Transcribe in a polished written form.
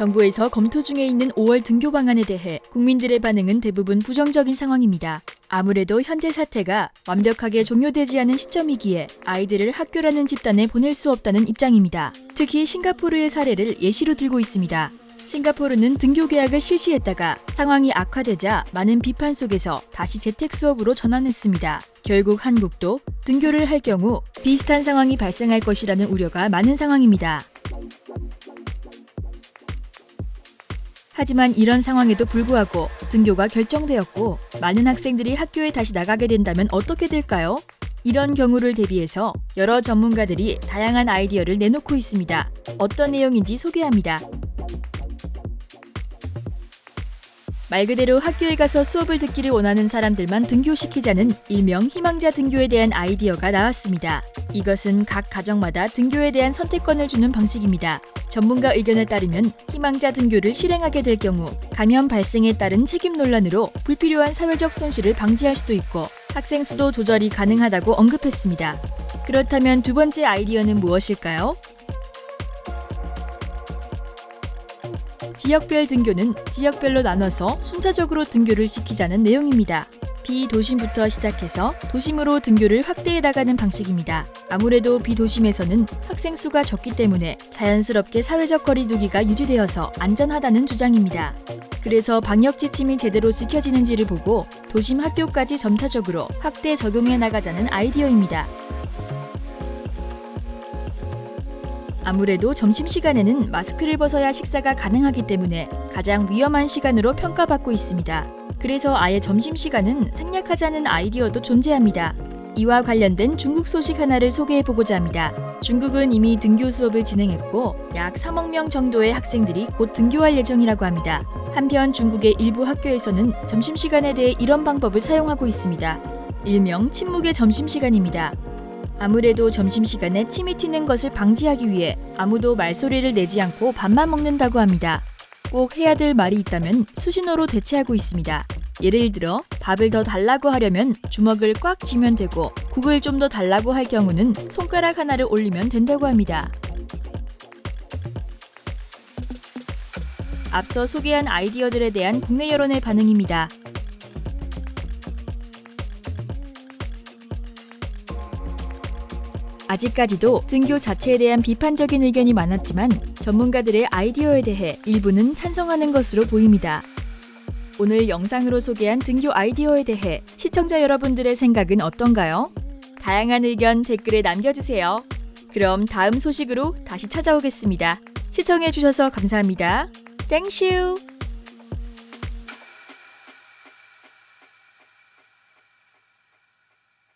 정부에서 검토 중에 있는 5월 등교 방안에 대해 국민들의 반응은 대부분 부정적인 상황입니다. 아무래도 현재 사태가 완벽하게 종료되지 않은 시점이기에 아이들을 학교라는 집단에 보낼 수 없다는 입장입니다. 특히 싱가포르의 사례를 예시로 들고 있습니다. 싱가포르는 등교 계약을 실시했다가 상황이 악화되자 많은 비판 속에서 다시 재택 수업으로 전환했습니다. 결국 한국도 등교를 할 경우 비슷한 상황이 발생할 것이라는 우려가 많은 상황입니다. 하지만 이런 상황에도 불구하고 등교가 결정되었고 많은 학생들이 학교에 다시 나가게 된다면 어떻게 될까요? 이런 경우를 대비해서 여러 전문가들이 다양한 아이디어를 내놓고 있습니다. 어떤 내용인지 소개합니다. 말 그대로 학교에 가서 수업을 듣기를 원하는 사람들만 등교시키자는 일명 희망자 등교에 대한 아이디어가 나왔습니다. 이것은 각 가정마다 등교에 대한 선택권을 주는 방식입니다. 전문가 의견에 따르면 희망자 등교를 실행하게 될 경우 감염 발생에 따른 책임 논란으로 불필요한 사회적 손실을 방지할 수도 있고 학생 수도 조절이 가능하다고 언급했습니다. 그렇다면 두 번째 아이디어는 무엇일까요? 지역별 등교는 지역별로 나눠서 순차적으로 등교를 시키자는 내용입니다. 비도심부터 시작해서 도심으로 등교를 확대해 나가는 방식입니다. 아무래도 비도심에서는 학생 수가 적기 때문에 자연스럽게 사회적 거리 두기가 유지되어서 안전하다는 주장입니다. 그래서 방역 지침이 제대로 지켜지는지를 보고 도심 학교까지 점차적으로 확대 적용해 나가자는 아이디어입니다. 아무래도 점심시간에는 마스크를 벗어야 식사가 가능하기 때문에 가장 위험한 시간으로 평가받고 있습니다. 그래서 아예 점심시간은 생략하자는 아이디어도 존재합니다. 이와 관련된 중국 소식 하나를 소개해보고자 합니다. 중국은 이미 등교 수업을 진행했고 약 3억 명 정도의 학생들이 곧 등교할 예정이라고 합니다. 한편 중국의 일부 학교에서는 점심시간에 대해 이런 방법을 사용하고 있습니다. 일명 침묵의 점심시간입니다. 아무래도 점심시간에 침이 튀는 것을 방지하기 위해 아무도 말소리를 내지 않고 밥만 먹는다고 합니다. 꼭 해야 될 말이 있다면 수신호로 대체하고 있습니다. 예를 들어 밥을 더 달라고 하려면 주먹을 꽉 쥐면 되고 국을 좀 더 달라고 할 경우는 손가락 하나를 올리면 된다고 합니다. 앞서 소개한 아이디어들에 대한 국내 여론의 반응입니다. 아직까지도 등교 자체에 대한 비판적인 의견이 많았지만 전문가들의 아이디어에 대해 일부는 찬성하는 것으로 보입니다. 오늘 영상으로 소개한 등교 아이디어에 대해 시청자 여러분들의 생각은 어떤가요? 다양한 의견 댓글에 남겨주세요. 그럼 다음 소식으로 다시 찾아오겠습니다. 시청해주셔서 감사합니다. 땡슈!